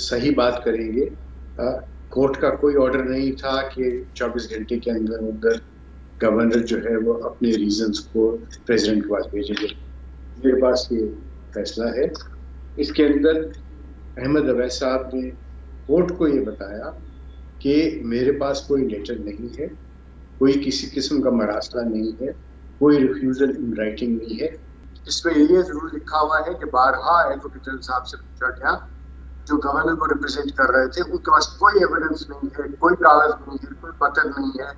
صحیح بات کریں گے. کورٹ کا کوئی آرڈر نہیں تھا کہ 24 گھنٹے کے اندر اندر گورنر جو ہے وہ اپنے ریزنز کو پریزیڈنٹ کے پاس بھیجیں گے. میرے پاس یہ فیصلہ ہے. اس کے اندر احمد اویس صاحب نے کورٹ کو یہ بتایا کہ میرے پاس کوئی لیٹر نہیں ہے, کوئی کسی قسم کا مراسلہ نہیں ہے, کوئی ریفیوزل ان رائٹنگ نہیں ہے. اس میں یہ ضرور لکھا ہوا ہے کہ بارہا ایڈوکیٹ جنرل صاحب سے پوچھا گیا جو گورنر کو ریپرزینٹ کر رہے تھے, ان کے پاس کوئی ایویڈنس نہیں ہے, کوئی کاغذ نہیں ہے, کوئی پتر نہیں ہے,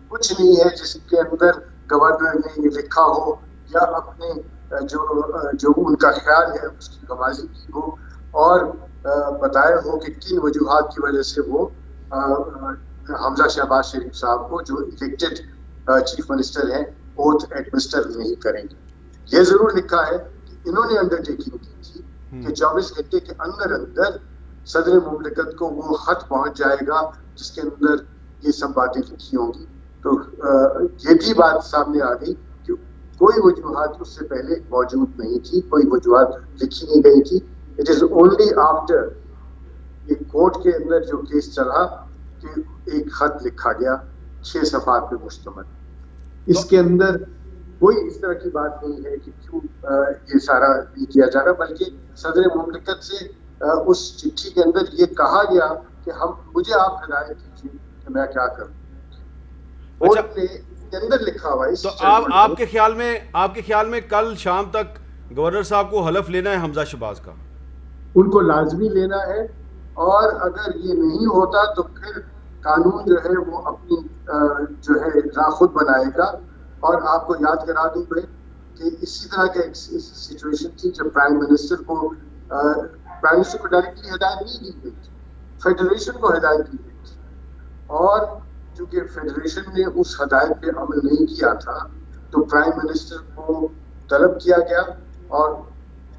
کچھ نہیں ہے جس کے اندر گورنر نے یہ لکھا ہو یا اپنے جو ان کا خیال ہے اس کی گوازی کی ہو اور بتائے ہو کہ کن وجوہات کی وجہ سے وہ حمزہ شہباز شریف صاحب کو جو الیکٹڈ چیف منسٹر ہیں اوتھ ایڈمنسٹر نہیں کریں گے. یہ ضرور لکھا ہے کہ انہوں نے انڈر ٹیکنگ کی تھی کہ 24 گھنٹے کے اندر اندر صدر مملکت کو وہ خط پہنچ جائے گا جس کے اندر یہ سب باتیں لکھی ہوں گی. تو یہ بھی بات سامنے آ گئی کہ کوئی وجوہات اس سے پہلے موجود نہیں تھی, کوئی وجوہات لکھی نہیں گئی تھی. اٹ از اونلی آفٹر یہ کورٹ کے اندر جو کیس چلا کہ ایک خط لکھا گیا 6 صفحات پہ مشتمل. اس کے اندر کوئی اس طرح کی بات نہیں ہے کہ کیوں یہ سارا نہیں کیا جا رہا, بلکہ صدر مملکت سے اس چٹھی کے اندر یہ کہا گیا کہ مجھے آپ ہدایت کیجیے کہ میں کیا کروں. کورٹ نے اس کے اندر لکھا ہوا ہے. تو آپ کے خیال میں کل شام تک گورنر صاحب کو حلف لینا ہے حمزہ شہباز کا؟ ان کو لازمی لینا ہے, اور اگر یہ نہیں ہوتا تو پھر قانون جو ہے وہ اپنی جو ہے راہ خود بنائے گا. اور آپ کو یاد کرا دوں میں کہ اسی طرح کا ایک سچویشن تھی جب پرائم منسٹر کو ڈائریکٹلی ہدایت نہیں دی گئی تھی, فیڈریشن کو ہدایت دی گئی تھی, اور چونکہ فیڈریشن نے اس ہدایت پہ عمل نہیں کیا تھا تو پرائم منسٹر کو طلب کیا گیا اور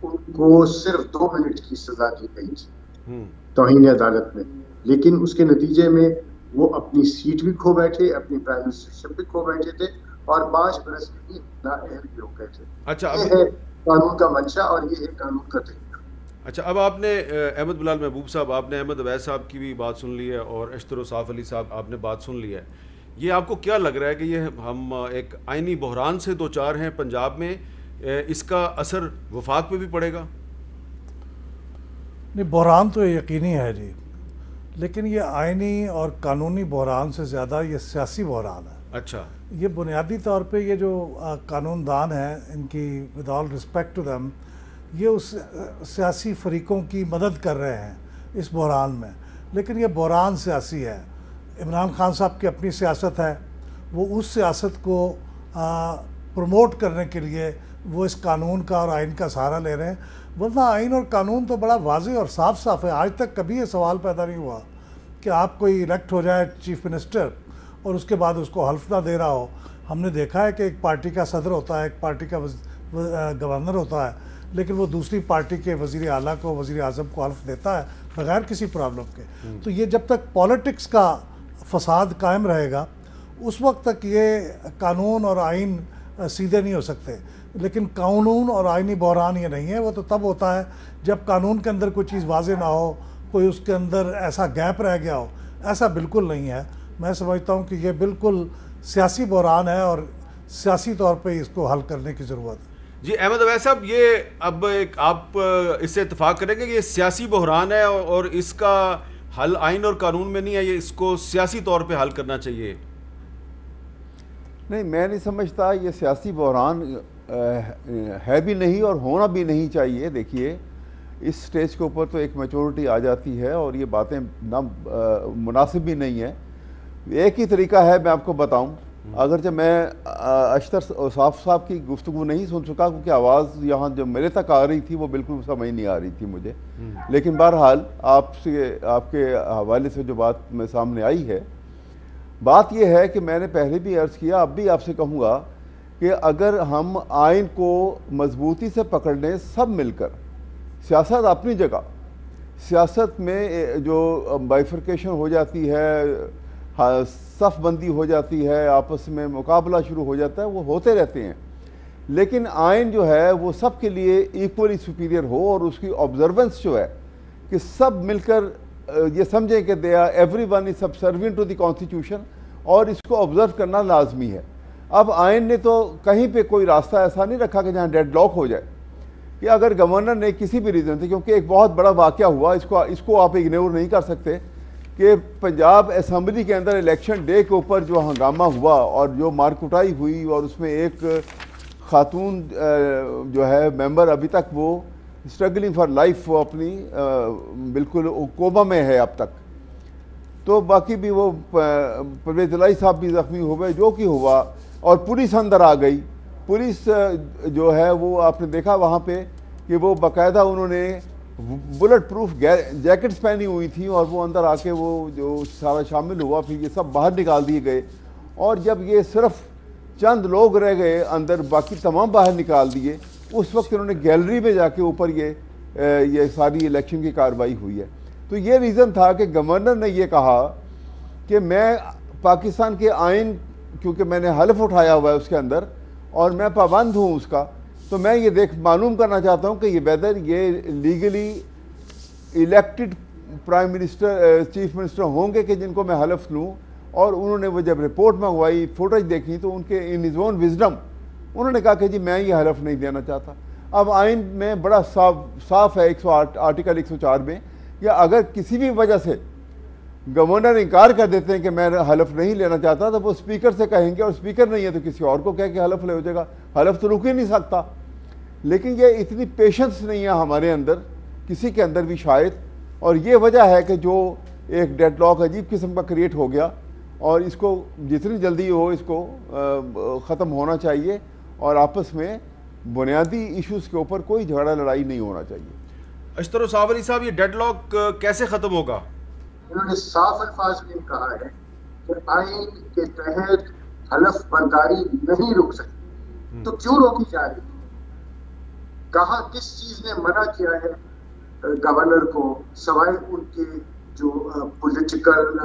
ان کو صرف 2 منٹ کی سزا دی گئی تھی توہین عدالت میں. لیکن اس کے نتیجے میں وہ اپنی سیٹ بھی کھو بیٹھے, اپنی پرائم منسٹرشپ بھی کھو بیٹھے تھے, اور 5 برس کے لیے نااہل بھی ہو گئے تھے. اچھا, یہ ہے قانون کا منشا اور یہ ہے قانون کا طریقہ. اچھا, اب آپ نے احمد بلال محبوب صاحب, آپ نے احمد اویس صاحب کی بھی بات سن لی ہے اور اشتر و صاف علی صاحب آپ نے بات سن لی ہے. یہ آپ کو کیا لگ رہا ہے کہ یہ ہم ایک آئینی بحران سے دوچار ہیں پنجاب میں, اس کا اثر وفاق پہ بھی پڑے گا؟ نہیں, بحران تو یقینی ہے جی, لیکن یہ آئینی اور قانونی بحران سے زیادہ یہ سیاسی بحران ہے. اچھا, یہ بنیادی طور پہ یہ جو قانون دان ہیں ان کی with all respect to them, یہ اس سیاسی فریقوں کی مدد کر رہے ہیں اس بحران میں, لیکن یہ بحران سیاسی ہے. عمران خان صاحب کی اپنی سیاست ہے, وہ اس سیاست کو پروموٹ کرنے کے لیے وہ اس قانون کا اور آئین کا سہارا لے رہے ہیں. ورنہ آئین اور قانون تو بڑا واضح اور صاف صاف ہے. آج تک کبھی یہ سوال پیدا نہیں ہوا کہ آپ کوئی الیکٹ ہو جائے چیف منسٹر اور اس کے بعد اس کو حلف نہ دے رہا ہو. ہم نے دیکھا ہے کہ ایک پارٹی کا صدر ہوتا ہے, ایک پارٹی کا گورنر ہوتا ہے, لیکن وہ دوسری پارٹی کے وزیر اعلیٰ کو, وزیر اعظم کو حلف دیتا ہے بغیر کسی پرابلم کے. تو یہ جب تک پالیٹکس کا فساد قائم رہے گا اس وقت تک یہ قانون اور آئین سیدھے نہیں ہو سکتے. لیکن قانون اور آئینی بحران یہ نہیں ہے, وہ تو تب ہوتا ہے جب قانون کے اندر کوئی چیز واضح نہ ہو, کوئی اس کے اندر ایسا گیپ رہ گیا ہو. ایسا بالکل نہیں ہے. میں سمجھتا ہوں کہ یہ بالکل سیاسی بحران ہے اور سیاسی طور پہ اس کو حل کرنے کی ضرورت ہے. جی احمد اویس صاحب, یہ اب آپ اس سے اتفاق کریں گے کہ یہ سیاسی بحران ہے اور اس کا حل آئین اور قانون میں نہیں ہے, یہ اس کو سیاسی طور پہ حل کرنا چاہیے؟ نہیں, میں نہیں سمجھتا یہ سیاسی بحران ہے بھی نہیں اور ہونا بھی نہیں چاہیے. دیکھیے, اس سٹیج کے اوپر تو ایک میچورٹی آ جاتی ہے اور یہ باتیں نہ مناسب بھی نہیں ہیں. ایک ہی طریقہ ہے, میں آپ کو بتاؤں, اگرچہ میں اشتر صاف صاحب کی گفتگو نہیں سن سکا کیونکہ آواز یہاں جو میرے تک آ رہی تھی وہ بالکل سمجھ نہیں آ رہی تھی مجھے, لیکن بہرحال آپ کے حوالے سے جو بات میں سامنے آئی ہے, بات یہ ہے کہ میں نے پہلے بھی عرض کیا, اب بھی آپ سے کہوں گا کہ اگر ہم آئین کو مضبوطی سے پکڑ لیں سب مل کر, سیاست اپنی جگہ, سیاست میں جو بائیفرکیشن ہو جاتی ہے, صف بندی ہو جاتی ہے, آپس میں مقابلہ شروع ہو جاتا ہے, وہ ہوتے رہتے ہیں, لیکن آئین جو ہے وہ سب کے لیے ایکولی سپیریئر ہو اور اس کی آبزرونس جو ہے کہ سب مل کر یہ سمجھیں کہ they are every one is subservient to the constitution اور اس کو آبزرو کرنا لازمی ہے. اب آئین نے تو کہیں پہ کوئی راستہ ایسا نہیں رکھا کہ جہاں ڈیڈ لاک ہو جائے کہ اگر گورنر نے کسی بھی ریزن سے, کیونکہ ایک بہت بڑا واقعہ ہوا, اس کو آپ اگنور نہیں کر سکتے کہ پنجاب اسمبلی کے اندر الیکشن ڈے کے اوپر جو ہنگامہ ہوا اور جو مار کٹائی ہوئی اور اس میں ایک خاتون جو ہے ممبر ابھی تک وہ اسٹرگلنگ فار لائف, وہ اپنی بالکل کوما میں ہے اب تک. تو باقی بھی وہ پرویز الہی صاحب بھی زخمی ہوئے, جو کہ ہوا, اور پولیس اندر آ گئی. پولیس جو ہے وہ آپ نے دیکھا وہاں پہ کہ وہ باقاعدہ انہوں نے بلٹ پروف جیکٹس پہنی ہوئی تھیں اور وہ اندر آ کے وہ جو سارا شامل ہوا, پھر یہ سب باہر نکال دیے گئے. اور جب یہ صرف چند لوگ رہ گئے اندر, باقی تمام باہر نکال دیے, اس وقت انہوں نے گیلری میں جا کے اوپر یہ ساری الیکشن کی کارروائی ہوئی ہے. تو یہ ریزن تھا کہ گورنر نے یہ کہا کہ میں پاکستان کے آئین, کیونکہ میں نے حلف اٹھایا ہوا ہے اس کے اندر اور میں پابند ہوں اس کا, تو میں یہ معلوم کرنا چاہتا ہوں کہ یہ ویدر یہ legally elected prime minister chief minister ہوں گے کہ جن کو میں حلف لوں. اور انہوں نے وہ جب رپورٹ منگوائی, فوٹیج دیکھی, تو ان کے ان ہز اون وزڈم انہوں نے کہا کہ جی میں یہ حلف نہیں دینا چاہتا. اب آئین میں بڑا صاف ہے آرٹیکل 104 میں, یا اگر کسی بھی وجہ سے گورنر انکار کر دیتے ہیں کہ میں حلف نہیں لینا چاہتا, تو وہ اسپیکر سے کہیں گے, اور اسپیکر نہیں ہے تو کسی اور کو کہہ کے حلف لے ہو جائے گا. حلف تو رک ہی نہیں سکتا. لیکن یہ اتنی پیشنس نہیں ہے ہمارے اندر, کسی کے اندر بھی شاید, اور یہ وجہ ہے کہ جو ایک ڈیڈ لاک عجیب قسم کا کریٹ ہو گیا, اور اس کو جتنی جلدی ہو اس کو ختم ہونا چاہیے, اور آپس میں بنیادی ایشوز کے اوپر کوئی جھگڑا لڑائی نہیں ہونا چاہیے. اشتر صاحب علی صاحب, یہ ڈیڈ لاک کیسے ختم ہوگا؟ انہوں نے صاف الفاظ میں کہا ہے کہ آئین کے تحت حلف برداری نہیں رک سکتی. تو کیوں روکی جا رہی؟ کہاں کس چیز نے منع کیا ہے گورنر کو, سوائے ان کے جو پولیٹیکل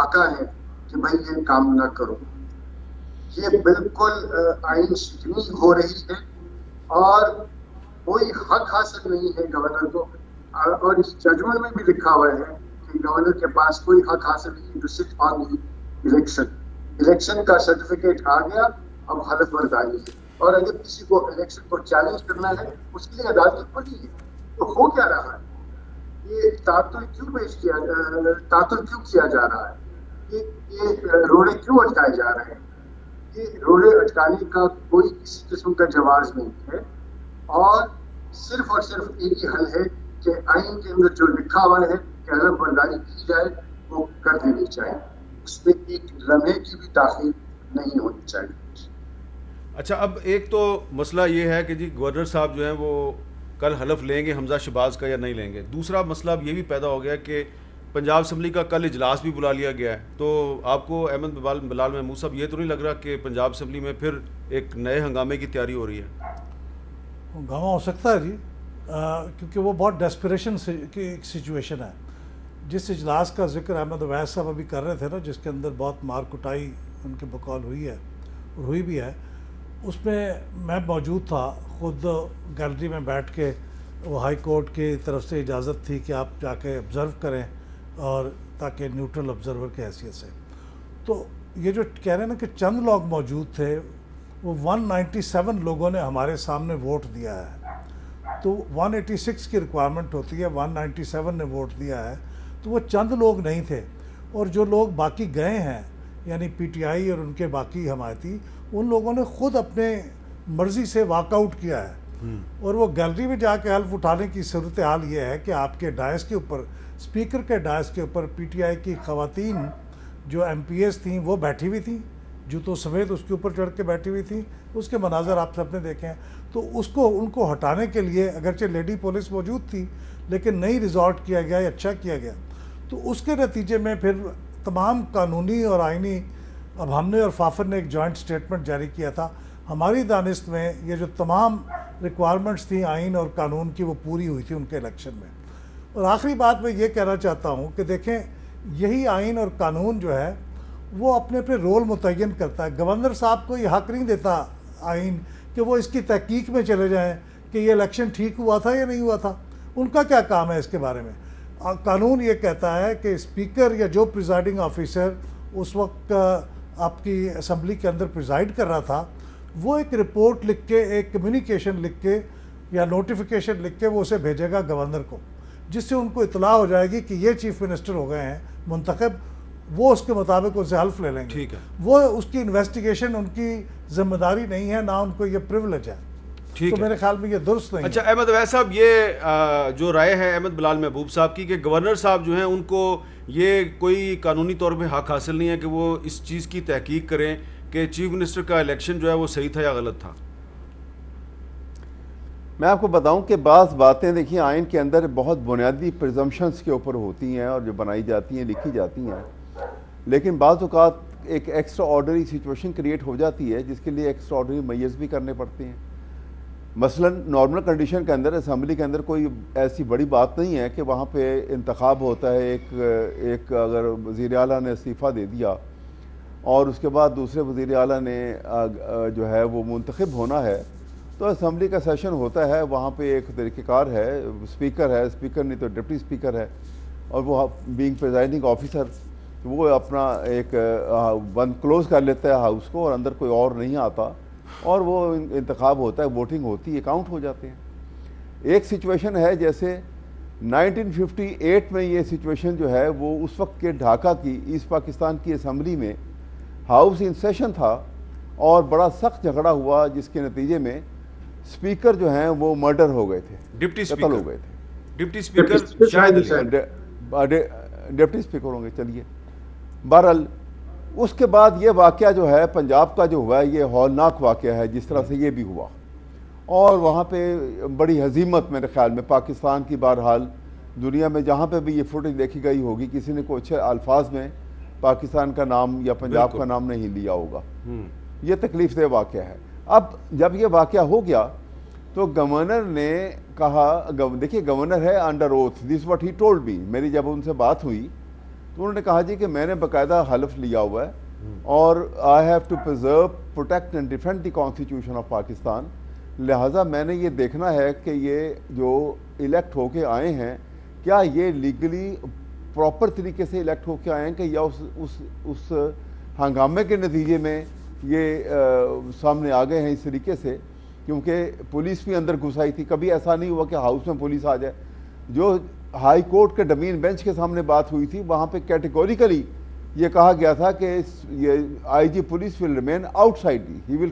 آقا ہیں کہ بھائی یہ کام نہ کرو. یہ بالکل آئین شکنی ہو رہی ہے, اور کوئی حق حاصل نہیں ہے گورنر کو. اور اس ججمنٹ میں بھی لکھا ہوا ہے کہ گورنر کے پاس کوئی حق حاصل نہیں to sit on the election. Election کا سرٹیفکیٹ آ گیا, اب حلف برداری ہے. اور اگر کسی کو الیکشن کو چیلنج کرنا ہے اس کے لیے عدالت کھلی ہے. تو ہو کیا رہا ہے؟ یہ تعطل کیوں کیا جا رہا ہے؟ یہ روڑے کیوں اٹکائے جا رہے ہیں؟ یہ روڑے اٹکانے کا کوئی کسی قسم کا جواز نہیں ہے, اور صرف ایک ہی حل ہے کہ آئین کے اندر جو لکھا ہوا ہے کہ حلف برداری کی جائے وہ کر دینی چاہیے. اس میں ایک لمحے کی بھی تاخیر نہیں ہونی چاہیے. اچھا, اب ایک تو مسئلہ یہ ہے کہ جی گورنر صاحب جو ہیں وہ کل حلف لیں گے حمزہ شہباز کا یا نہیں لیں گے. دوسرا مسئلہ اب یہ بھی پیدا ہو گیا کہ پنجاب اسمبلی کا کل اجلاس بھی بلا لیا گیا ہے. تو آپ کو احمد بلال محمود صاحب یہ تو نہیں لگ رہا کہ پنجاب اسمبلی میں پھر ایک نئے ہنگامے کی تیاری ہو رہی ہے؟ ہنگامہ ہو سکتا ہے جی, کیونکہ وہ بہت ڈیسپریشن کی ایک سچویشن ہے. جس اجلاس کا ذکر احمد اویس صاحب ابھی کر رہے تھے نا, جس کے اندر بہت مار کٹائی ان کے بقول ہوئی ہے اور ہوئی بھی ہے, اس میں میں موجود تھا خود گیلری میں بیٹھ کے. وہ ہائی کورٹ کی طرف سے اجازت تھی کہ آپ جا کے آبزرو کریں, اور تاکہ نیوٹرل آبزرور کی حیثیت سے. تو یہ جو کہہ رہے ہیں نا کہ چند لوگ موجود تھے, وہ 197 لوگوں نے ہمارے سامنے ووٹ دیا ہے. تو 186 کی ریکوائرمنٹ ہوتی ہے, 197 نے ووٹ دیا ہے, تو وہ چند لوگ نہیں تھے. اور جو لوگ باقی گئے ہیں یعنی پی ٹی آئی اور ان کے باقی حمایتی, ان لوگوں نے خود اپنے مرضی سے واک آؤٹ کیا ہے. اور وہ گیلری میں جا کے حلف اٹھانے کی صورتحال یہ ہے کہ آپ کے ڈائس کے اوپر, اسپیکر کے ڈائس کے اوپر پی ٹی آئی کی خواتین جو ایم پی ایس تھیں وہ بیٹھی ہوئی تھیں, جوتوں سمیت اس کے اوپر چڑھ کے بیٹھی ہوئی تھیں. اس کے مناظر آپ سب نے دیکھے ہیں. تو ان کو ہٹانے کے لیے اگرچہ لیڈی پولیس موجود تھی, لیکن نہیں ریزورٹ کیا گیا, اچھا کیا گیا. تو اس کے نتیجے میں پھر تمام قانونی اور آئینی, اب ہم نے اور فافر نے ایک جوائنٹ سٹیٹمنٹ جاری کیا تھا. ہماری دانست میں یہ جو تمام ریکوائرمنٹس تھیں آئین اور قانون کی, وہ پوری ہوئی تھی ان کے الیکشن میں. اور آخری بات میں یہ کہنا چاہتا ہوں کہ دیکھیں, یہی آئین اور قانون جو ہے وہ اپنے پہ رول متعین کرتا ہے. گورنر صاحب کو یہ حق نہیں دیتا آئین کہ وہ اس کی تحقیق میں چلے جائیں کہ یہ الیکشن ٹھیک ہوا تھا یا نہیں ہوا تھا. ان کا کیا کام ہے اس کے بارے میں؟ قانون یہ کہتا ہے کہ اسپیکر یا جو پریزائڈنگ آفیسر اس وقت آپ کی اسمبلی کے اندر پریزائڈ کر رہا تھا وہ ایک رپورٹ لکھ کے ایک کمیونیکیشن لکھ کے یا نوٹیفیکیشن لکھ کے وہ اسے بھیجے گا گورنر کو، جس سے ان کو اطلاع ہو جائے گی کہ یہ چیف منسٹر ہو گئے ہیں منتخب، وہ اس کے مطابق ان سے حلف لے لیں گے۔ ٹھیک ہے، وہ اس کی انویسٹیگیشن ان کی ذمہ داری نہیں ہے، نہ ان کو یہ پریولیج ہے، تو میرے خیال میں یہ درست نہیں ہے۔ اچھا احمد اویس صاحب، یہ جو رائے ہے احمد بلال محبوب صاحب کی کہ گورنر صاحب جو ہیں ان کو یہ کوئی قانونی طور پہ حق حاصل نہیں ہے کہ وہ اس چیز کی تحقیق کریں کہ چیف منسٹر کا الیکشن جو ہے وہ صحیح تھا یا غلط تھا؟ میں آپ کو بتاؤں کہ بعض باتیں دیکھیے آئین کے اندر بہت بنیادی پرزمپشنز کے اوپر ہوتی ہیں اور جو بنائی جاتی ہیں لکھی جاتی ہیں، لیکن بعض اوقات ایک ایکسٹرا آرڈنری سچویشن کریٹ ہو جاتی ہے جس کے لیے ایکسٹرا آرڈنری میئرز بھی کرنے پڑتے ہیں۔ مثلا نارمل کنڈیشن کے اندر اسمبلی کے اندر کوئی ایسی بڑی بات نہیں ہے کہ وہاں پہ انتخاب ہوتا ہے، ایک اگر وزیر اعلیٰ نے استعفیٰ دے دیا اور اس کے بعد دوسرے وزیر اعلیٰ نے جو ہے وہ منتخب ہونا ہے تو اسمبلی کا سیشن ہوتا ہے، وہاں پہ ایک طریقہ کار ہے، اسپیکر نہیں تو ڈپٹی اسپیکر ہے، اور وہ بینگ پریزائڈنگ آفیسر وہ اپنا ایک بند کلوز کر لیتا ہے ہاؤس کو اور اندر کوئی اور نہیں آتا اور وہ انتخاب ہوتا ہے، ووٹنگ ہوتی ہے، کاؤنٹ ہو جاتے ہیں۔ ایک سچویشن ہے جیسے 1958 میں یہ سچویشن جو ہے وہ اس وقت کے ڈھاکہ کی ایسٹ پاکستان کی اسمبلی میں ہاؤس ان سیشن تھا اور بڑا سخت جھگڑا ہوا جس کے نتیجے میں اسپیکر جو ہیں وہ مرڈر ہو گئے تھے، قتل ہو گئے تھے۔ ڈپٹی اسپیکر شاہد ڈپٹی اسپیکر ہوں گے، چلیے۔ بہرحال اس کے بعد یہ واقعہ جو ہے پنجاب کا جو ہوا ہے یہ ہولناک واقعہ ہے، جس طرح سے یہ بھی ہوا، اور وہاں پہ بڑی ہزیمت میرے خیال میں پاکستان کی، بہرحال دنیا میں جہاں پہ بھی یہ فوٹیج دیکھی گئی ہوگی کسی نے کوئی اچھے الفاظ میں پاکستان کا نام یا پنجاب کا نام نہیں لیا ہوگا۔ یہ تکلیف دہ واقعہ ہے۔ اب جب یہ واقعہ ہو گیا تو گورنر نے کہا، دیکھیے گورنر ہے under oath, this what he told me, میری جب ان سے بات ہوئی تو انہوں نے کہا جی کہ میں نے باقاعدہ حلف لیا ہوا ہے اور I have to preserve protect and defend the constitution of Pakistan, لہٰذا میں نے یہ دیکھنا ہے کہ یہ جو الیکٹ ہو کے آئے ہیں کیا یہ لیگلی پراپر طریقے سے الیکٹ ہو کے آئے ہیں کہ یا اس ہنگامے کے نتیجے میں یہ سامنے آ گئے ہیں اس طریقے سے، کیونکہ پولیس بھی اندر گھس آئی تھی۔ کبھی ایسا نہیں ہوا کہ ہاؤس میں پولیس آ جائے۔ جو ہائی کورٹ کے ڈمین بینچ کے سامنے بات ہوئی تھی وہاں پہ کیٹیگوریکلی یہ کہا گیا تھا کہ یہ I G police will remain outside, he will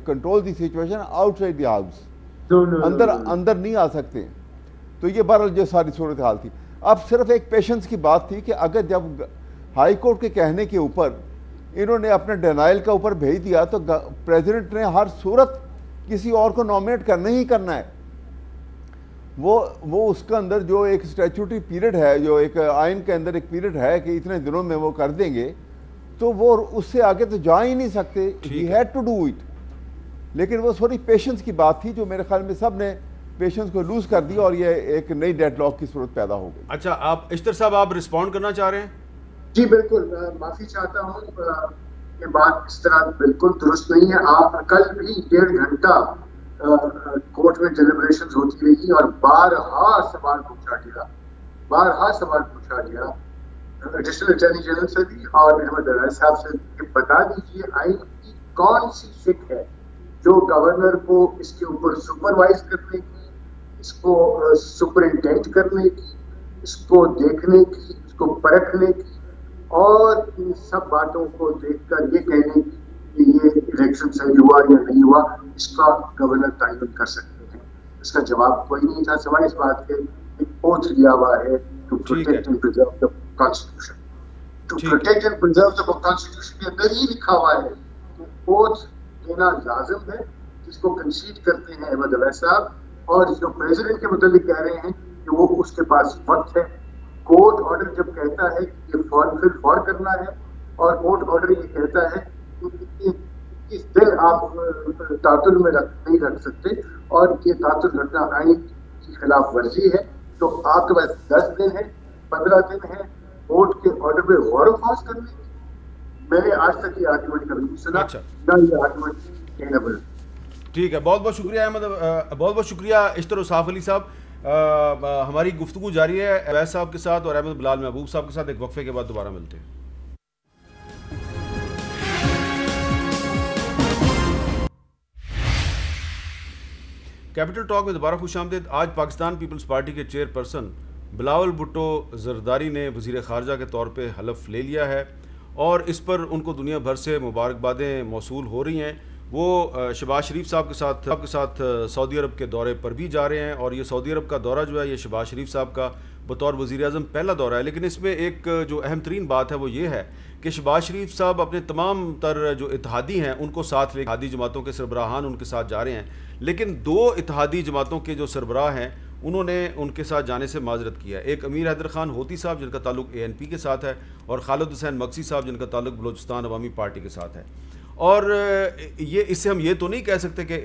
control the situation outside the house, اندر نہیں آ سکتے۔ تو یہ بہرحال جو ساری صورتحال تھی، اب صرف ایک پیشنس کی بات تھی کہ اگر جب ہائی کورٹ کے کہنے کے اوپر انہوں نے اپنے ڈینائل کا اوپر بھیج دیا تو پریزیڈنٹ نے ہر صورت کسی اور کو نامنیٹ کرنا ہی کرنا ہے۔ وہ اس کے اندر جو ایک اسٹیچوٹری پیریڈ ہے، جو ایک آئین کے اندر ایک پیریڈ ہے کہ اتنے دنوں میں وہ کر دیں گے، تو وہ اس سے آگے تو جا ہی نہیں سکتے، he had to do it. لیکن وہ تھوڑی پیشنس کی بات تھی جو میرے خیال میں سب نے پیشنس کو لوز کر دی اور یہ ایک نئی ڈیڈ لاک کی صورت پیدا ہو گئی۔ اچھا، آپ اشتر صاحب آپ رسپونڈ کرنا چاہ رہے ہیں؟ جی بالکل، معافی چاہتا ہوں، یہ بات اس طرح بالکل درست نہیں ہے۔ آپ کل بھی 1.5 گھنٹہ کورٹ میں ڈیلیبریشنز ہوتی رہی اور بارہا سوال پوچھا گیا ایڈیشنل اٹارنی جنرل سے بھی اور احمد اویس صاحب سے کہ بتا دیجیے آئین کی کون سی فک ہے جو گورنر کو اس کے اوپر سپروائز کرنے کی، اس کو سپرنٹینڈ کرنے کی، اس کو دیکھنے کی، اس کو پرکھنے کی اور ان سب باتوں کو دیکھ کر یہ کہنے کی کہ یہ الیکشن صحیح ہوا یا نہیں ہوا، اس کا گورنر تعین کر سکتے ہیں۔ اس کا جواب کوئی نہیں تھا سوائے اس بات کے ایک اوتھ لیا ہوا ہے to protect and preserve the constitution. To protect and preserve the constitution کے اندر ہی لکھا ہوا ہے کہ اوتھ لینا لازم ہے، جس کو کنسیڈ کرتے ہیں احمد اویس صاحب، اور جو پریزیڈنٹ کے متعلق کہہ رہے ہیں کہ وہ اس کے پاس وقت ہے۔ کورٹ آرڈر جب کہتا ہے کہ یہ فور کرنا ہے اور کورٹ آرڈر یہ کہتا ہے کہ اس دن آپ تعطل میں نہیں رکھ سکتے اور یہ تعطل رکھنا آئین کی خلاف ورزی ہے، تو آپ کے پاس 10 دن ہے، 15 دن ہے کورٹ کے آرڈر پہ غور و خوض کرنے کی۔ میں نے آج تک یہ آرگومنٹ کبھی نہیں سنا، نہ یہ آرگومنٹ کہنا بول۔ ٹھیک ہے، بہت بہت شکریہ احمد، بہت بہت شکریہ اشتر اوصاف علی صاحب۔ ہماری گفتگو جاری ہے اویس صاحب کے ساتھ اور احمد بلال محبوب صاحب کے ساتھ. ایک وقفے کے بعد دوبارہ ملتے ہیں. کیپٹل ٹاک میں دوبارہ خوش آمدید. آج پاکستان پیپلز پارٹی کے چیئر پرسن بلاول بھٹو زرداری نے وزیر خارجہ کے طور پہ حلف لے لیا ہے اور اس پر ان کو دنیا بھر سے مبارکبادیں موصول ہو رہی ہیں. وہ شہباز شریف صاحب کے ساتھ سعودی عرب کے دورے پر بھی جا رہے ہیں اور یہ سعودی عرب کا دورہ جو ہے یہ شہباز شریف صاحب کا بطور وزیر اعظم پہلا دورہ ہے. لیکن اس میں ایک جو اہم ترین بات ہے وہ یہ ہے کہ شہباز شریف صاحب اپنے تمام تر جو اتحادی ہیں ان کو ساتھ لے اتحادی جماعتوں کے سربراہان ان کے ساتھ جا رہے ہیں. لیکن 2 اتحادی جماعتوں کے جو سربراہ ہیں انہوں نے ان کے ساتھ جانے سے معذرت کیا. ایک امیر حیدر خان ہوتی صاحب جن کا تعلق ANP کے ساتھ ہے اور خالد حسین مقصی صاحب جن کا تعلق بلوچستان عوامی پارٹی کے ساتھ ہے. اور یہ اس سے ہم یہ تو نہیں کہہ سکتے کہ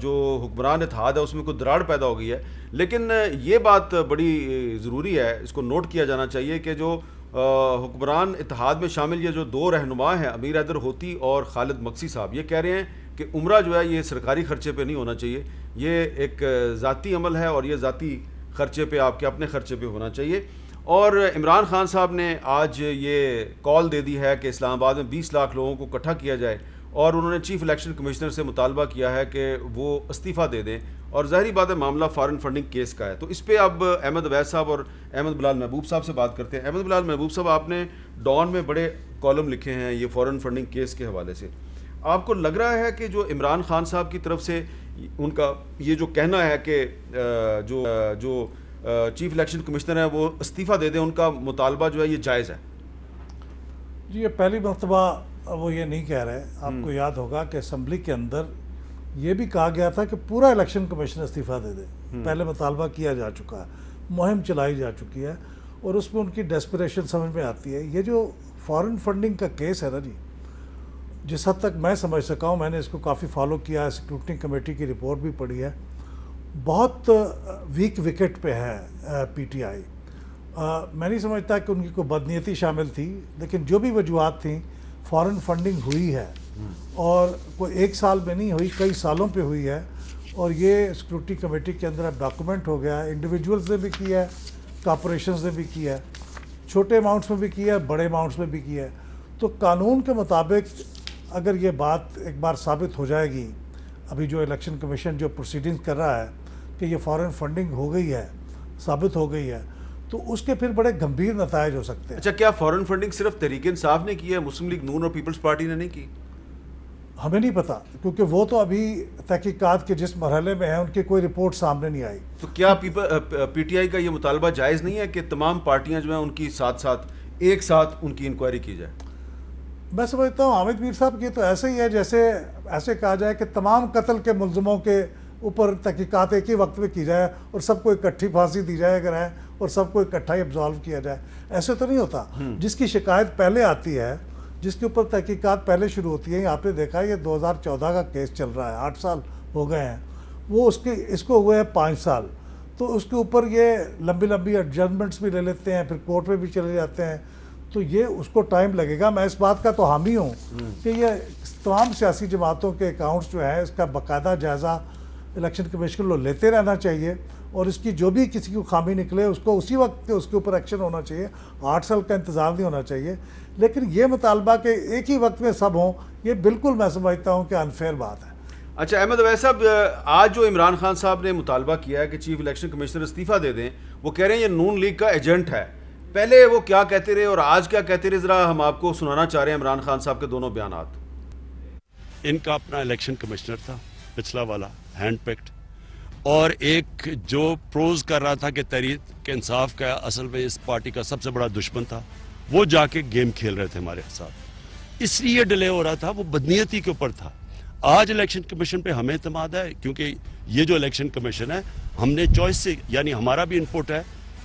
جو حکمران اتحاد ہے اس میں کوئی دراڑ پیدا ہو گئی ہے. لیکن یہ بات بڑی ضروری ہے, اس کو نوٹ کیا جانا چاہیے کہ جو حکمران اتحاد میں شامل یہ جو 2 رہنما ہیں امیر حیدر ہوتی اور خالد مقصی صاحب, یہ کہہ رہے ہیں کہ عمرہ جو ہے یہ سرکاری خرچے پہ نہیں ہونا چاہیے, یہ ایک ذاتی عمل ہے اور یہ ذاتی خرچے پہ آپ کے اپنے خرچے پہ ہونا چاہیے. اور عمران خان صاحب نے آج یہ کال دے دی ہے کہ اسلام آباد میں 20 لاکھ لوگوں کو اکٹھا کیا جائے اور انہوں نے چیف الیکشن کمشنر سے مطالبہ کیا ہے کہ وہ استعفیٰ دے دیں. اور ظاہری بات ہے معاملہ فارن فنڈنگ کیس کا ہے. تو اس پہ اب احمد اویس صاحب اور احمد بلال محبوب صاحب سے بات کرتے ہیں. احمد بلال محبوب صاحب, آپ نے ڈان میں بڑے کالم لکھے ہیں یہ فارن فنڈنگ کیس کے حوالے سے. آپ کو لگ رہا ہے کہ جو عمران خان صاحب کی طرف سے ان کا یہ جو کہنا ہے کہ جو چیف الیکشن کمشنر ہے وہ استعفیٰ دے دیں, ان کا مطالبہ جو ہے یہ جائز ہے؟ جی, یہ پہلی مرتبہ وہ یہ نہیں کہہ رہے. آپ کو یاد ہوگا کہ اسمبلی کے اندر یہ بھی کہا گیا تھا کہ پورا الیکشن کمیشن استعفیٰ دے دے. پہلے مطالبہ کیا جا چکا ہے, مہم چلائی جا چکی ہے اور اس میں ان کی ڈیسپریشن سمجھ میں آتی ہے. یہ جو فارن فنڈنگ کا کیس ہے نا جی, جس حد تک میں سمجھ سکا ہوں, میں نے اس کو کافی فالو کیا ہے, اسکروٹنی کمیٹی کی رپورٹ بھی پڑھی ہے, بہت ویک وکٹ پہ ہے PTI. میں نہیں سمجھتا کہ ان کی کوئی بدنیتی شامل تھی, لیکن جو بھی وجوہات تھیں فارن فنڈنگ ہوئی ہے اور کوئی 1 سال میں نہیں ہوئی, کئی سالوں پہ ہوئی ہے. اور یہ اسکروٹنی کمیٹی کے اندر اب ڈاکومنٹ ہو گیا ہے. انڈیویجولز نے بھی کیا ہے, کارپوریشنز نے بھی کیا ہے, چھوٹے اماؤنٹس میں بھی کیا ہے, بڑے اماؤنٹس میں بھی کیا ہے. تو قانون کے مطابق اگر یہ بات ایک بار ثابت ہو جائے گی, ابھی جو الیکشن کمیشن جو پروسیڈنگ کر رہا ہے کہ یہ فارن فنڈنگ ہو گئی ہے, ثابت ہو گئی ہے, تو اس کے پھر بڑے گمبھیر نتائج ہو سکتے ہیں. اچھا, کیا فارن فنڈنگ صرف تحریک انصاف نے کی ہے, مسلم لیگ نون اور پیپلز پارٹی نے نہیں کی؟ ہمیں نہیں پتا, کیونکہ وہ تو ابھی تحقیقات کے جس مرحلے میں ہیں ان کی کوئی رپورٹ سامنے نہیں آئی. تو کیا PTI کا یہ مطالبہ جائز نہیں ہے کہ تمام پارٹیاں جو ہیں ان کی ایک ساتھ ان کی انکوائری کی جائے؟ میں سمجھتا ہوں حامد میر صاحب, یہ تو ایسے ہی ہے جیسے ایسے کہا جائے کہ تمام قتل کے ملزموں کے اوپر تحقیقات ایک ہی وقت میں کی جائے اور سب کو اکٹھی پھانسی دی جائے اگر ہے, اور سب کو اکٹھا ہی ابزالو کیا جائے. ایسے تو نہیں ہوتا. جس کی شکایت پہلے آتی ہے, جس کے اوپر تحقیقات پہلے شروع ہوتی ہیں, آپ نے دیکھا یہ 2014 کا کیس چل رہا ہے, 8 سال ہو گئے ہیں, وہ اس کو ہوئے ہیں 5 سال. تو اس کے اوپر یہ لمبی ایڈجسٹمنٹس بھی لے لیتے ہیں, پھر کورٹ میں بھی چلے جاتے ہیں, تو یہ اس کو ٹائم لگے گا. میں اس بات کا تو حامی ہوں کہ یہ تمام سیاسی جماعتوں کے اکاؤنٹس جو ہیں اس کا باقاعدہ جائزہ الیکشن کمیشن کو لیتے رہنا چاہیے, اور اس کی جو بھی کسی کو خامی نکلے اس کو اسی وقت اس کے اوپر ایکشن ہونا چاہیے. 8 سال کا انتظار نہیں ہونا چاہیے. لیکن یہ مطالبہ کہ ایک ہی وقت میں سب ہوں, یہ بالکل میں سمجھتا ہوں کہ انفیئر بات ہے. اچھا احمد اویس صاحب, آج جو عمران خان صاحب نے مطالبہ کیا ہے کہ چیف الیکشن کمشنر استعفیٰ دے دیں, وہ کہہ رہے ہیں یہ نون لیگ کا ایجنٹ ہے. پہلے وہ کیا کہتے رہے اور آج کیا کہتے رہے, ذرا ہم آپ کو سنانا چاہ رہے ہیں عمران خان صاحب کے دونوں بیانات. ان کا اپنا الیکشن کمشنر تھا پچھلا والا, ہینڈ پکڈ, اور ایک جو پروز کر رہا تھا کہ تحریک انصاف کا اصل میں اس پارٹی کا سب سے بڑا دشمن تھا, وہ جا کے گیم کھیل رہے تھے ہمارے ساتھ. اس لیے ڈیلے ہو رہا تھا, وہ بدنیتی کے اوپر تھا. آج الیکشن کمیشن پہ ہمیں اعتماد ہے, کیونکہ یہ جو الیکشن کمیشن ہے ہم نے چوائس سے, یعنی ہمارا بھی انپوٹ ہے,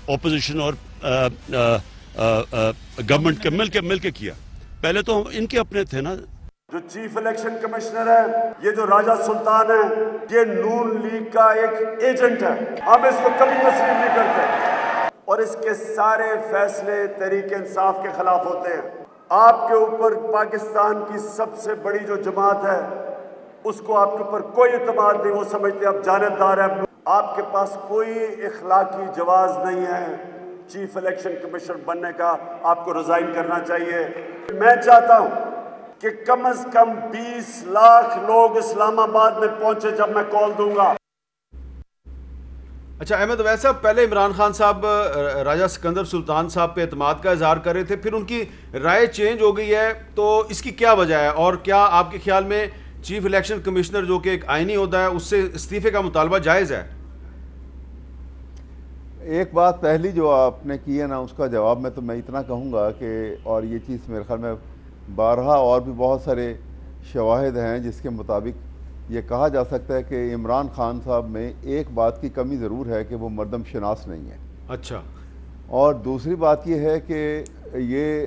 اپوزیشن اور گورنمنٹ کے مل کے کیا. پہلے تو ان کے اپنے تھے نا. جو چیف الیکشن کمشنر ہے, یہ جو راجہ سلطان ہے, یہ نون لیگ کا ایک ایجنٹ ہے. ہم اس کو کبھی تسلیم نہیں کرتے, اور اس کے سارے فیصلے تحریک انصاف کے خلاف ہوتے ہیں. آپ کے اوپر پاکستان کی سب سے بڑی جو جماعت ہے اس کو آپ کے اوپر کوئی اعتماد نہیں, وہ سمجھتے اب جانبدار ہے. آپ کے پاس کوئی اخلاقی جواز نہیں ہے چیف الیکشن کمشنر بننے کا، آپ کو ریزائن کرنا چاہیے۔ میں چاہتا ہوں کہ کم از کم 20 لاکھ لوگ اسلام آباد میں پہنچے جب میں کال دوں گا۔ اچھا احمد اویس صاحب، پہلے عمران خان صاحب راجہ سکندر سلطان صاحب پہ اعتماد کا اظہار کر رہے تھے، پھر ان کی رائے چینج ہو گئی ہے، تو اس کی کیا وجہ ہے؟ اور کیا آپ کے خیال میں چیف الیکشن کمشنر جو کہ ایک آئینی عہدہ ہے، اس سے استعفے کا مطالبہ جائز ہے؟ ایک بات پہلی جو آپ نے کی ہے نا، اس کا جواب میں اتنا کہوں گا کہ، اور یہ چیز میرے خیال میں بارہا اور بھی بہت سارے شواہد ہیں جس کے مطابق یہ کہا جا سکتا ہے کہ عمران خان صاحب میں ایک بات کی کمی ضرور ہے کہ وہ مردم شناس نہیں ہے۔ اچھا۔ اور دوسری بات یہ ہے کہ یہ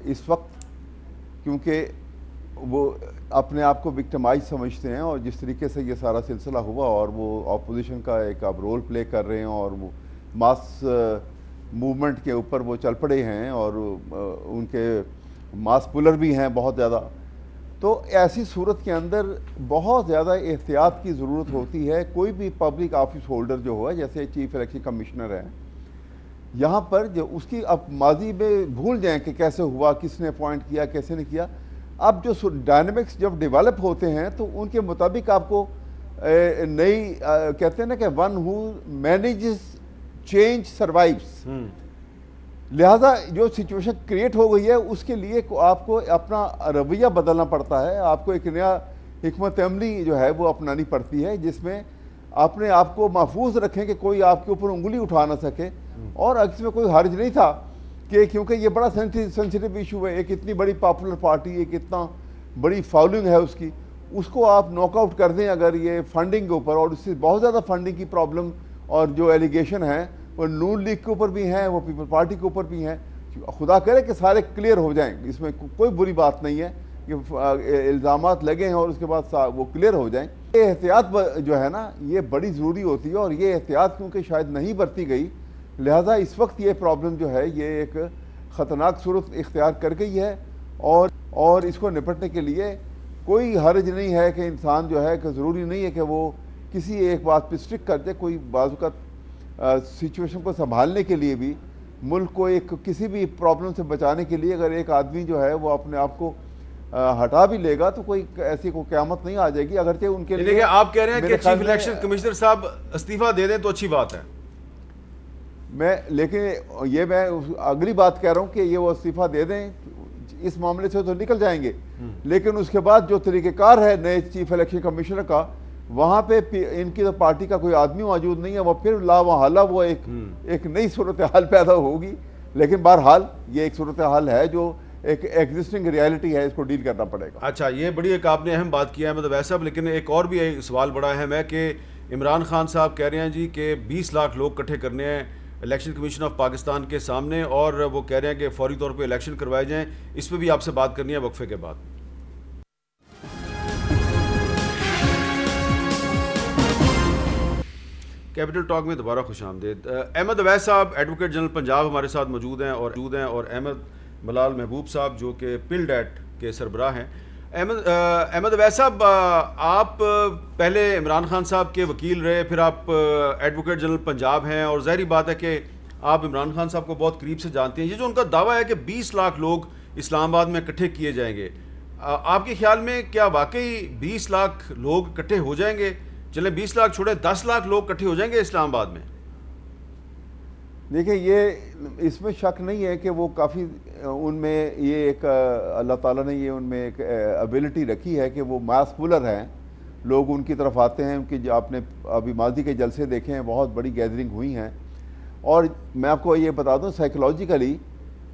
اس وقت کیونکہ وہ اپنے آپ کو وکٹمائز سمجھتے ہیں، اور جس طریقے سے یہ سارا سلسلہ ہوا اور وہ اپوزیشن کا ایک اب رول پلے کر رہے ہیں اور وہ ماس موومنٹ کے اوپر وہ چل پڑے ہیں اور ان کے ماس پولر بھی ہیں بہت زیادہ، تو ایسی صورت کے اندر بہت زیادہ احتیاط کی ضرورت ہوتی ہے۔ کوئی بھی پبلک آفس ہولڈر جو ہوا، جیسے چیف الیکشن کمشنر ہے، یہاں پر جو اس کی اب ماضی میں بھول جائیں کہ کیسے ہوا، کس نے اپوائنٹ کیا، کیسے نہیں کیا۔ اب جو ڈائنامکس جب ڈیولپ ہوتے ہیں تو ان کے مطابق آپ کو نئی کہتے ہیں نا کہ ون ہو مینیجز چینج سروائیوز، لہٰذا جو سچویشن کریٹ ہو گئی ہے اس کے لیے آپ کو اپنا رویہ بدلنا پڑتا ہے، آپ کو ایک نیا حکمت عملی جو ہے وہ اپنانی پڑتی ہے، جس میں اپنے آپ کو محفوظ رکھیں کہ کوئی آپ کے اوپر انگلی اٹھا نہ سکے۔ اور اس میں کوئی حرج نہیں تھا کہ کیونکہ یہ بڑا سینسیٹیو ایشو ہے، ایک اتنی بڑی پاپولر پارٹی، ایک اتنا بڑی فالوئنگ ہے اس کی، اس کو آپ ناک آؤٹ کر دیں اگر یہ فنڈنگ کے اوپر، اور اس سے بہت زیادہ فنڈنگ کی پرابلم اور جو ایلیگیشن ہیں وہ نون لیگ کے اوپر بھی ہیں، وہ پیپل پارٹی کے اوپر بھی ہیں۔ خدا کرے کہ سارے کلیئر ہو جائیں، اس میں کوئی بری بات نہیں ہے کہ الزامات لگے ہیں اور اس کے بعد وہ کلیئر ہو جائیں۔ یہ احتیاط جو ہے نا یہ بڑی ضروری ہوتی ہے، اور یہ احتیاط کیونکہ شاید نہیں برتی گئی، لہٰذا اس وقت یہ پرابلم جو ہے یہ ایک خطرناک صورت اختیار کر گئی ہے، اور اس کو نپٹنے کے لیے کوئی حرج نہیں ہے کہ انسان جو ہے کہ ضروری نہیں ہے کہ وہ کسی ایک بات پہ اسٹرک کر دے۔ کوئی بعض اوقات سچویشن کو سنبھالنے کے لیے بھی، ملک کو ایک کسی بھی پرابلم سے بچانے کے لیے اگر ایک آدمی جو ہے وہ اپنے آپ کو ہٹا بھی لے گا تو کوئی ایسی کوئی قیامت نہیں آ جائے گی، اگرچہ ان کے لیے آپ کہہ رہے ہیں کہ چیف الیکشن کمشنر صاحب استعفیٰ دے دیں تو اچھی بات ہے۔ لیکن یہ میں اگلی بات کہہ رہا ہوں کہ یہ وہ استعفیٰ دے دیں، اس معاملے سے تو نکل جائیں گے، لیکن اس کے بعد جو طریقہ کار ہے نئے چیف الیکشن کمشنر کا، وہاں پہ ان کی تو پارٹی کا کوئی آدمی موجود نہیں ہے، وہ پھر لا محالہ وہ ایک نئی صورتحال پیدا ہوگی۔ لیکن بہرحال یہ ایک صورتحال ہے جو ایک ایگزسٹنگ ریالٹی ہے، اس کو ڈیل کرنا پڑے گا۔ اچھا، یہ بڑی ایک آپ نے اہم بات کی ہے احمد اویس صاحب، لیکن ایک اور بھی سوال بڑا اہم ہے کہ عمران خان صاحب کہہ رہے ہیں جی کہ 20 لاکھ لوگ اکٹھے کرنے ہیں الیکشن کمیشن آف پاکستان کے سامنے، اور وہ کہہ رہے ہیں کہ فوری طور پہ الیکشن کروائے جائیں۔ اس پہ بھی آپ سے بات کرنی ہے وقفے کے بعد۔ کیپٹل ٹاک میں دوبارہ خوش آمدید۔ احمد اویس صاحب ایڈوکیٹ جنرل پنجاب ہمارے ساتھ موجود ہیں، اور احمد ملال محبوب صاحب جو کہ پل ڈیٹ کے سربراہ ہیں۔ احمد اویس صاحب، آپ پہلے عمران خان صاحب کے وکیل رہے، پھر آپ ایڈوکیٹ جنرل پنجاب ہیں، اور ظاہری بات ہے کہ آپ عمران خان صاحب کو بہت قریب سے جانتے ہیں۔ یہ جو ان کا دعویٰ ہے کہ 20 لاکھ لوگ اسلام آباد میں اکٹھے کیے جائیں گے، آپ کے خیال میں کیا واقعی 20 لاکھ لوگ اکٹھے ہو جائیں گے؟ چلیں 20 لاکھ چھوڑیں، 10 لاکھ لوگ اکٹھے ہو جائیں گے اسلام آباد میں؟ دیکھیں، یہ اس میں شک نہیں ہے کہ وہ کافی ان میں یہ ایک اللہ تعالیٰ نے یہ ان میں ایک ایبلٹی رکھی ہے کہ وہ ماس پولر ہیں، لوگ ان کی طرف آتے ہیں، ان کی آپ نے ابھی ماضی کے جلسے دیکھے ہیں، بہت بڑی گیدرنگ ہوئی ہیں۔ اور میں آپ کو یہ بتا دوں سائیکولوجیکلی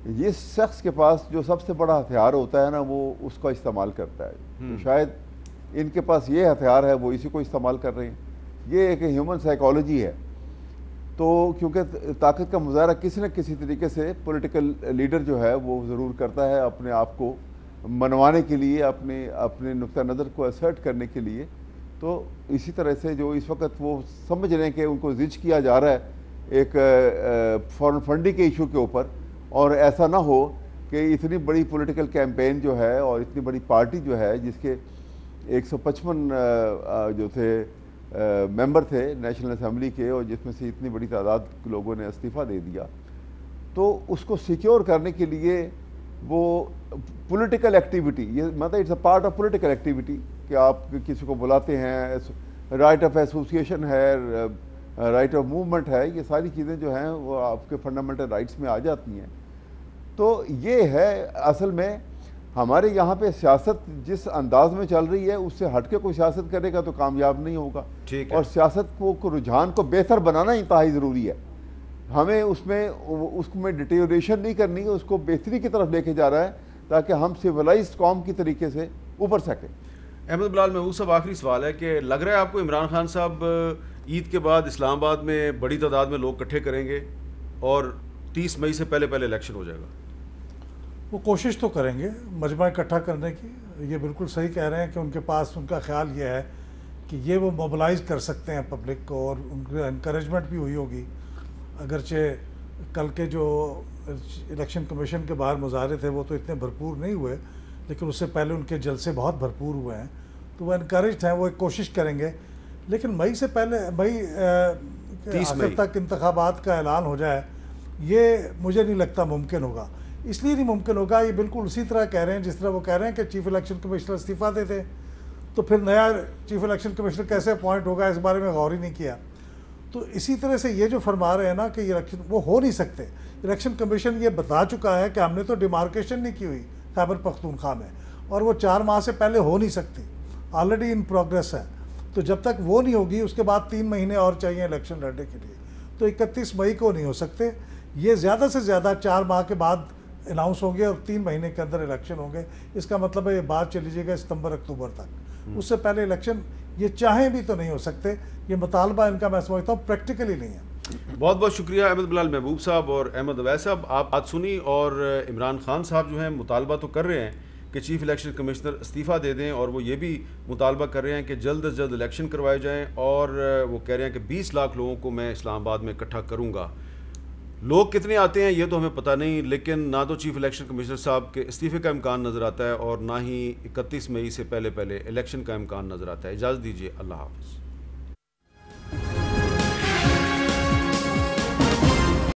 جس شخص کے پاس جو سب سے بڑا ہتھیار ہوتا ہے نا وہ اس کا استعمال کرتا ہے، تو شاید ان کے پاس یہ ہتھیار ہے، وہ اسی کو استعمال کر رہے ہیں۔ یہ ایک ہیومن سائیکالوجی ہے۔ تو کیونکہ طاقت کا مظاہرہ کسی نہ کسی طریقے سے پولیٹیکل لیڈر جو ہے وہ ضرور کرتا ہے اپنے آپ کو منوانے کے لیے، اپنے نقطہ نظر کو اسرٹ کرنے کے لیے۔ تو اسی طرح سے جو اس وقت وہ سمجھ رہے ہیں کہ ان کو زج کیا جا رہا ہے ایک فارن فنڈنگ کے ایشو کے اوپر، اور ایسا نہ ہو کہ اتنی بڑی پولیٹیکل کیمپین جو ہے اور اتنی بڑی پارٹی جو ہے جس کے 155 جو تھے ممبر تھے نیشنل اسمبلی کے، اور جس میں سے اتنی بڑی تعداد لوگوں نے استعفیٰ دے دیا، تو اس کو سیکیور کرنے کے لیے وہ پولیٹیکل ایکٹیویٹی، یہ مطلب it's a part of political activity کہ آپ کسی کو بلاتے ہیں، رائٹ آف ایسوسیشن ہے، رائٹ آف موومنٹ ہے، یہ ساری چیزیں جو ہیں وہ آپ کے فنڈامنٹل رائٹس میں آ جاتی ہیں. تو یہ ہے اصل میں ہمارے یہاں پہ سیاست جس انداز میں چل رہی ہے اس سے ہٹ کے کوئی سیاست کرے گا تو کامیاب نہیں ہوگا. اور سیاست کو رجحان کو بہتر بنانا انتہائی ضروری ہے. ہمیں اس میں ڈیٹیوریشن نہیں کرنی ہے، اس کو بہتری کی طرف لے کے جا رہا ہے تاکہ ہم سویلائزڈ قوم کی طریقے سے اوپر سکیں. احمد بلال محبوب صاحب، آخری سوال ہے کہ لگ رہا ہے آپ کو عمران خان صاحب عید کے بعد اسلام آباد میں بڑی تعداد میں لوگ اکٹھے کریں گے اور 30 مئی سے پہلے الیکشن ہو جائے گا؟ وہ کوشش تو کریں گے مجمع اکٹھا کرنے کی. یہ بالکل صحیح کہہ رہے ہیں کہ ان کے پاس ان کا خیال یہ ہے کہ یہ وہ موبلائز کر سکتے ہیں پبلک کو، اور ان کی انکریجمنٹ بھی ہوئی ہوگی. اگرچہ کل کے جو الیکشن کمیشن کے باہر مظاہرے تھے وہ تو اتنے بھرپور نہیں ہوئے، لیکن اس سے پہلے ان کے جلسے بہت بھرپور ہوئے ہیں، تو وہ انکریجڈ ہیں، وہ ایک کوشش کریں گے. لیکن مئی سے پہلے آخر تک انتخابات کا اعلان ہو جائے، یہ مجھے نہیں لگتا ممکن ہوگا. اس لیے نہیں ممکن ہوگا، یہ بالکل اسی طرح کہہ رہے ہیں جس طرح وہ کہہ رہے ہیں کہ چیف الیکشن کمشنر استعفیٰ دے دیں، تو پھر نیا چیف الیکشن کمشنر کیسے اپوائنٹ ہوگا، اس بارے میں غور ہی نہیں کیا. تو اسی طرح سے یہ جو فرما رہے ہیں نا کہ یہ الیکشن وہ ہو نہیں سکتے. الیکشن کمیشن یہ بتا چکا ہے کہ ہم نے تو ڈیمارکیشن نہیں کی ہوئی خیبر پختونخوا میں، اور وہ 4 ماہ سے پہلے ہو نہیں سکتی، آلریڈی ان پروگریس ہے. تو جب تک وہ نہیں ہوگی اس کے بعد 3 مہینے اور چاہیے الیکشن لڑنے کے لیے. تو 31 مئی کو نہیں ہو سکتے، یہ زیادہ سے زیادہ 4 ماہ کے بعد اناؤنس ہوں گے اور 3 مہینے کے اندر الیکشن ہوں گے. اس کا مطلب ہے یہ بات چلی جائے گا ستمبر اکتوبر تک. اس سے پہلے الیکشن یہ چاہیں بھی تو نہیں ہو سکتے. یہ مطالبہ ان کا میں سمجھتا ہوں پریکٹیکلی نہیں ہے. بہت بہت شکریہ احمد بلال محبوب صاحب اور احمد اویس صاحب. آپ بات سنی، اور عمران خان صاحب جو ہیں مطالبہ تو کر رہے ہیں کہ چیف الیکشن کمشنر استعفیٰ دے دیں، اور وہ یہ بھی مطالبہ کر رہے ہیں کہ جلد از جلد الیکشن کروائے جائیں، اور وہ کہہ رہے ہیں کہ 20 لاکھ لوگوں کو میں اسلام آباد میں اکٹھا کروں گا. لوگ کتنے آتے ہیں یہ تو ہمیں پتہ نہیں، لیکن نہ تو چیف الیکشن کمشنر صاحب کے استعفے کا امکان نظر آتا ہے، اور نہ ہی 31 مئی سے پہلے الیکشن کا امکان نظر آتا ہے. اجازت دیجیے، اللہ حافظ.